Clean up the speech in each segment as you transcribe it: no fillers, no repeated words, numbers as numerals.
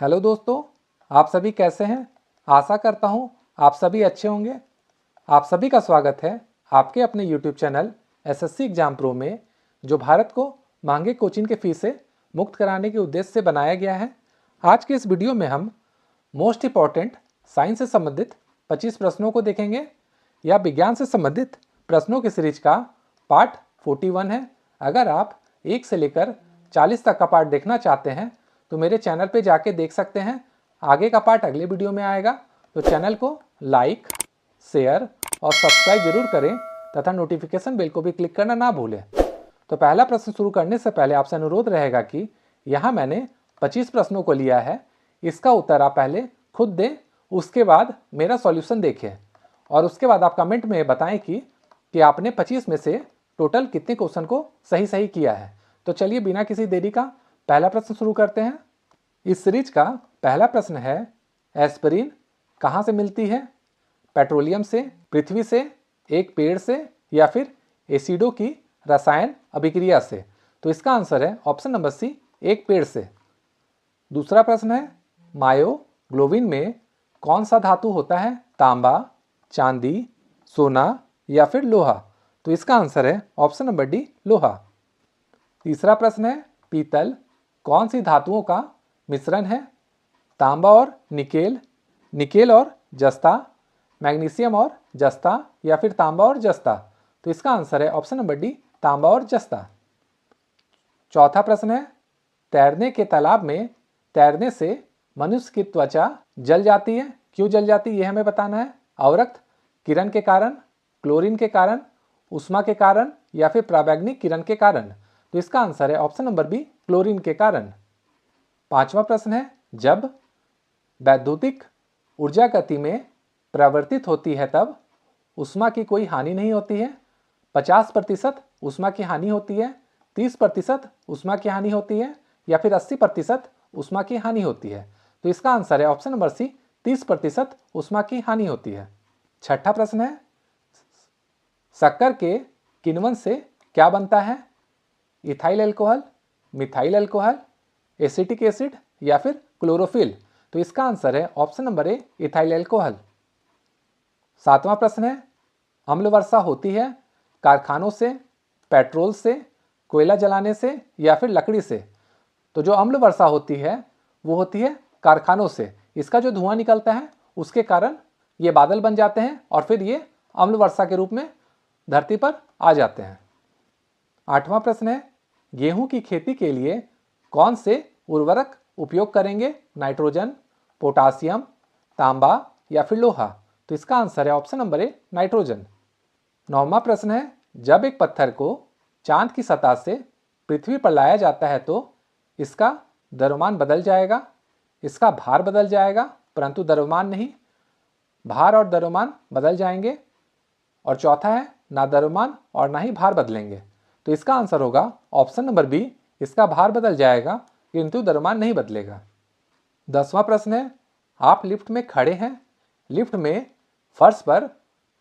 Hello दोस्तों, आप सभी कैसे हैं। आशा करता हूं आप सभी अच्छे होंगे। आप सभी का स्वागत है आपके अपने YouTube channel SSC exam pro में, जो भारत को महंगे कोचिंग के फीस से मुक्त कराने के उद्देश्य से बनाया गया है। आज के इस वीडियो में हम मोस्ट इंपॉर्टेंट साइंस से संबंधित 25 प्रश्नों को देखेंगे। यह विज्ञान से संबंधित प्रश्नों की सीरीज का पार्ट 41 है। अगर आप 1 से लेकर 40 तक का पार्ट देखना चाहते हैं तो मेरे चैनल पे जाके देख सकते हैं। आगे का पार्ट अगले वीडियो में आएगा, तो चैनल को लाइक, शेयर और सब्सक्राइब जरूर करें तथा नोटिफिकेशन बेल को भी क्लिक करना ना भूलें। तो पहला प्रश्न शुरू करने से पहले आपसे अनुरोध रहेगा कि यहाँ मैंने 25 प्रश्नों को लिया है। इसका उत्तर आप पहले खुद दें, उसके बाद मेरा सॉल्यूशन देखें और उसके बाद आप कमेंट में बताएं कि आपने 25 में से टोटल कितने क्वेश्चन को सही किया है। तो चलिए बिना किसी देरी का पहला प्रश्न शुरू करते हैं। इस सीरीज का पहला प्रश्न है, एस्पिरिन कहाँ से मिलती है? पेट्रोलियम से, पृथ्वी से, एक पेड़ से या फिर एसिडों की रसायन अभिक्रिया से? तो इसका आंसर है ऑप्शन नंबर सी, एक पेड़ से। दूसरा प्रश्न है, मायोग्लोबिन में कौन सा धातु होता है? तांबा, चांदी, सोना या फिर लोहा? तो इसका आंसर है ऑप्शन नंबर डी, लोहा। तीसरा प्रश्न है, पीतल कौन सी धातुओं का मिश्रण है? तांबा और निकेल, निकेल और जस्ता, मैग्नीशियम और जस्ता या फिर तांबा और जस्ता? तो इसका आंसर है ऑप्शन नंबर डी, तांबा और जस्ता। चौथा प्रश्न है, तैरने के तालाब में तैरने से मनुष्य की त्वचा जल जाती है, क्यों जल जाती है यह हमें बताना है। अवरक्त किरण के कारण, क्लोरीन के कारण, उष्मा के कारण या फिर पराबैंगनी किरण के कारण? तो इसका आंसर है ऑप्शन नंबर बी, क्लोरीन के कारण। पांचवा प्रश्न है, जब वैद्युतिक ऊर्जा गति में परिवर्तित होती है तब उष्मा की कोई हानि नहीं होती है। 50% उष्मा की हानि होती है, 30% उष्मा की हानि होती है या फिर 80% उष्मा की हानि होती है? तो इसका आंसर है ऑप्शन नंबर सी, 30% उष्मा की हानि होती है। छठा प्रश्न है, शक्कर के किण्वन से क्या बनता है? Ethyl alcohol, methyl alcohol, acetic acid या फिर क्लोरोफिल? तो इसका आंसर है option number A, ethyl alcohol. सातवां प्रश्न है, अम्ल वर्षा होती है कारखानों से, पेट्रोल से, कोयला जलाने से या फिर लकड़ी से? तो जो अम्ल वर्षा होती है वो होती है कारखानों से। इसका जो धुआं निकलता है उसके कारण ये बादल बन जाते हैं और फिर ये अम्ल वर्षा के रूप में धरती पर आ जाते हैं। आठवां प्रश्न है, गेहूं की खेती के लिए कौन से उर्वरक उपयोग करेंगे? नाइट्रोजन, पोटासियम, तांबा या फिर लोहा? तो इसका आंसर है ऑप्शन नंबर ए, नाइट्रोजन। नौवां प्रश्न है, जब एक पत्थर को चांद की सतह से पृथ्वी पर लाया जाता है तो इसका द्रव्यमान बदल जाएगा, इसका भार बदल जाएगा, परंतु द्रव्यमान नहीं। भार और द्रव्यमान बदल जाएंगे। और चौथा है, ना द्रव्यमान और ना ही भार बदलेंगे। तो इसका आंसर होगा ऑप्शन नंबर बी, इसका भार बदल जाएगा किंतु द्रव्यमान नहीं बदलेगा। 10वां प्रश्न है, आप लिफ्ट में खड़े हैं, लिफ्ट में फर्श पर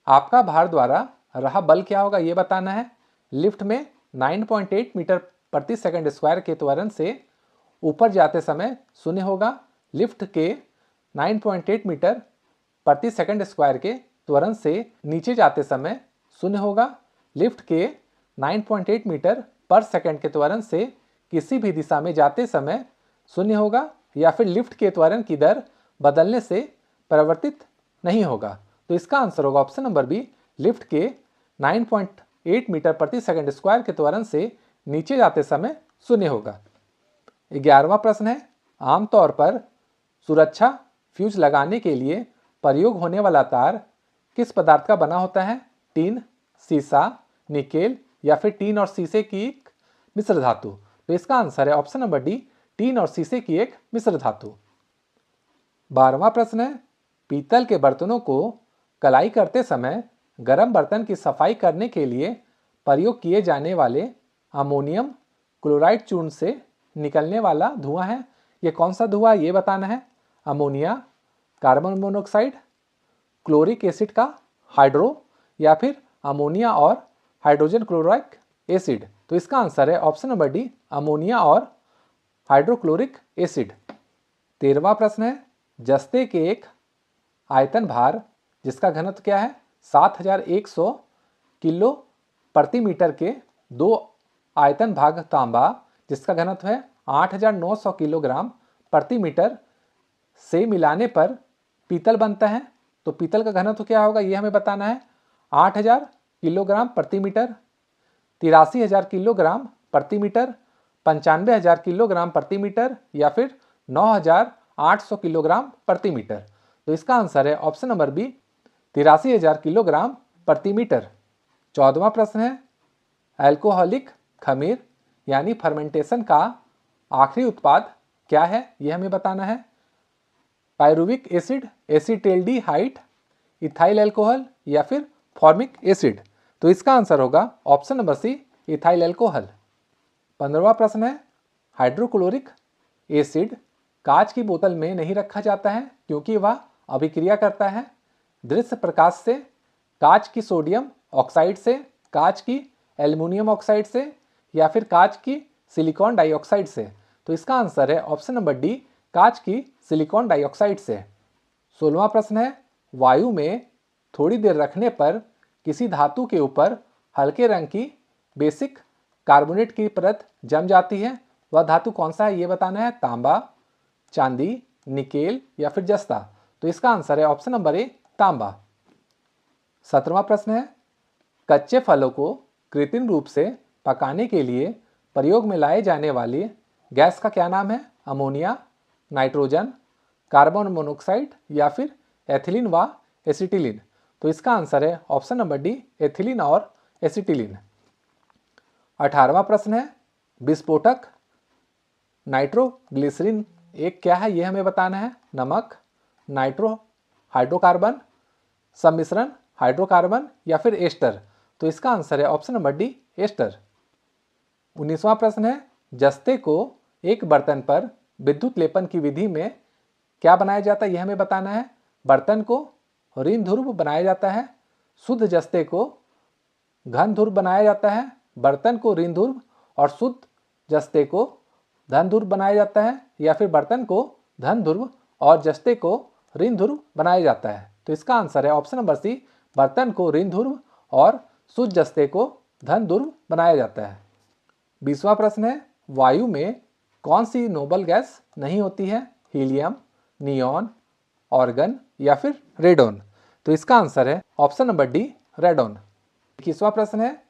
आपका भार द्वारा रहा बल क्या होगा ये बताना है। लिफ्ट में 9.8 मीटर प्रति सेकंड स्क्वायर के त्वरण से ऊपर जाते समय शून्य होगा। लिफ्ट के 9.8 मीटर प्रति सेकंड स्क्वायर के त्वरण से नीचे जाते समय शून्य होगा। लिफ्ट के 9.8 मीटर पर सेकंड के त्वरण से किसी भी दिशा में जाते समय शून्य होगा या फिर लिफ्ट के त्वरण की दर बदलने से परिवर्तित नहीं होगा। तो इसका आंसर होगा ऑप्शन नंबर बी, लिफ्ट के 9.8 मीटर प्रति सेकंड स्क्वायर के त्वरण से नीचे जाते समय शून्य होगा। 11वां प्रश्न है, आमतौर पर सुरक्षा फ्यूज लगाने के लिए प्रयोग होने वाला तार किस पदार्थ का बना होता है? टीन, सीसा, निकेल या फिर टीन और शीशे की एक मिश्र धातु? तो इसका आंसर है ऑप्शन नंबर डी, टीन और शीशे की एक मिश्र धातु। 12वां प्रश्न है, पीतल के बर्तनों को कलाई करते समय गर्म बर्तन की सफाई करने के लिए प्रयोग किए जाने वाले अमोनियम क्लोराइड चूर्ण से निकलने वाला धुआं है। यह कौन सा धुआं ये बताना है। Ammonia, carbon monoxide, chloric acid का हाइड्रो या फिर अमोनिया और हाइड्रोजन क्लोराइक एसिड? तो इसका आंसर है ऑप्शन नंबर डी, अमोनिया और हाइड्रोक्लोरिक एसिड। 13वां प्रश्न है, जस्ते के एक आयतन भार जिसका घनत्व क्या है 7100 किलो प्रति मीटर के दो आयतन भाग तांबा जिसका घनत्व है 8900 किलोग्राम प्रति मीटर से मिलाने पर पीतल बनता है। तो पीतल का घनत्व क्या होगा ये हमें बताना है। 8000 किलोग्राम प्रति मीटर, 83000 किलोग्राम प्रति मीटर, 95000 किलोग्राम प्रति मीटर या फिर 9800 किलोग्राम प्रति मीटर। तो इसका आंसर है ऑप्शन नंबर बी 83000 किलोग्राम प्रति मीटर। 14वां प्रश्न है, अल्कोहलिक खमीर यानी फर्मेंटेशन का आखिरी उत्पाद क्या है यह हमें बताना है। Pyruvic acid, acetaldehyde, ethyl alcohol या फिर फॉर्मिक एसिड। तो इसका आंसर होगा option number c ethyl alcohol. 15वां प्रश्न है, हाइड्रोक्लोरिक एसिड कांच की बोतल में नहीं रखा जाता है क्योंकि वह अभिक्रिया करता है दृश्य प्रकाश से, कांच की सोडियम ऑक्साइड से, कांच की एल्युमिनियम ऑक्साइड से या फिर कांच की सिलिकॉन डाइऑक्साइड से। तो इसका आंसर है ऑप्शन नंबर डी कांच की सिलिकॉन डाइऑक्साइड से। 16वां प्रश्न है, वायु में थोड़ी देर रखने पर किसी धातु के ऊपर हल्के रंग की बेसिक कार्बोनेट की परत जम जाती है, वह धातु कौन सा है ये बताना है। तांबा, चांदी, निकेल या फिर जस्ता। तो इसका आंसर है ऑप्शन नंबर ए तांबा। 17वां प्रश्न है, कच्चे फलों को कृत्रिम रूप से पकाने के लिए प्रयोग में लाए जाने वाली गैस का क्या नाम है। अमोनिया, नाइट्रोजन, कार्बन मोनोऑक्साइड या फिर एथिलीन व एसिटिलीन। तो इसका आंसर है ऑप्शन नंबर डी एथिलीन और एसिटिलीन। 18वां प्रश्न है, विस्फोटक नाइट्रोग्लिसरीन एक क्या है यह हमें बताना है। नमक, नाइट्रो हाइड्रोकार्बन, सम्मिश्रण हाइड्रोकार्बन या फिर एस्टर। तो इसका आंसर है ऑप्शन नंबर डी एस्टर। 19वां प्रश्न है, जस्ते को एक बर्तन पर विद्युत लेपन की विधि में क्या बनाया जाता है यह हमें बताना है। बर्तन को ऋण ध्रुव बनाया जाता है, शुद्ध जस्ते को घन ध्रुव बनाया जाता है, बर्तन को ऋण ध्रुव और शुद्ध जस्ते को धन ध्रुव बनाया जाता है या फिर बर्तन को धन ध्रुव और जस्ते को ऋण ध्रुव बनाया जाता है। तो इसका आंसर है ऑप्शन नंबर सी बर्तन को ऋण ध्रुव और शुद्ध जस्ते को धन ध्रुव बनाया जाता है। 20वां प्रश्न है, वायु में कौन सी नोबल गैस नहीं होती है। हीलियम, नियॉन, ऑर्गन या फिर रेडोन। तो इसका आंसर है ऑप्शन नंबर डी रेडोन। 21वां प्रश्न है,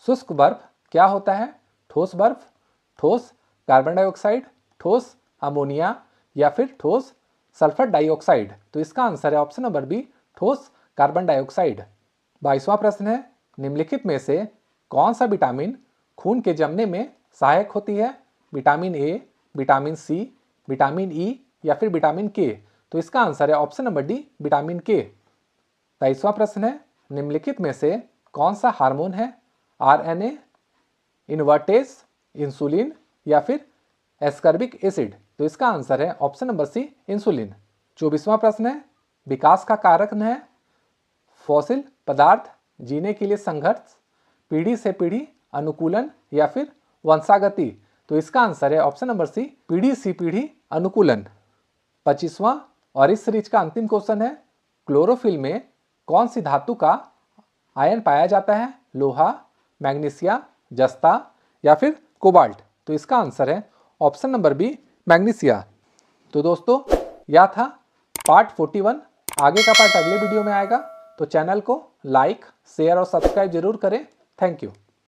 शुष्क बर्फ क्या होता है। ठोस बर्फ, ठोस कार्बन डाइऑक्साइड, ठोस अमोनिया या फिर ठोस सल्फर डाइऑक्साइड। तो इसका आंसर है ऑप्शन नंबर बी ठोस कार्बन डाइऑक्साइड। 22वां प्रश्न है, निम्नलिखित में से कौन सा विटामिन खून के जमने में सहायक होती है। Vitamin A, vitamin C, vitamin E या फिर विटामिन के। तो इसका आंसर है ऑप्शन नंबर डी विटामिन के। 23वां प्रश्न है, निम्नलिखित में से कौन सा हार्मोन है। आरएनए, इन्वर्टेज, इंसुलिन या फिर एस्कर्बिक एसिड। तो इसका आंसर है ऑप्शन नंबर सी इंसुलिन। 24वां प्रश्न है, विकास का कारक है फॉसिल पदार्थ, जीने के लिए संघर्ष, पीढ़ी से पीढ़ी अनुकूलन या फिर वंशागति। तो इसका आंसर है ऑप्शन नंबर सी पीढ़ी से पीढ़ी अनुकूलन। 25वां और इस सीरीज का अंतिम क्वेश्चन है, क्लोरोफिल में कौन सी धातु का आयन पाया जाता है। लोहा, मैग्नीशिया, जस्ता या फिर कोबाल्ट। तो इसका आंसर है ऑप्शन नंबर बी मैग्नीशिया। तो दोस्तों यह था पार्ट 41। आगे का पार्ट अगले वीडियो में आएगा, तो चैनल को लाइक, शेयर और सब्सक्राइब जरूर करें। Thank you.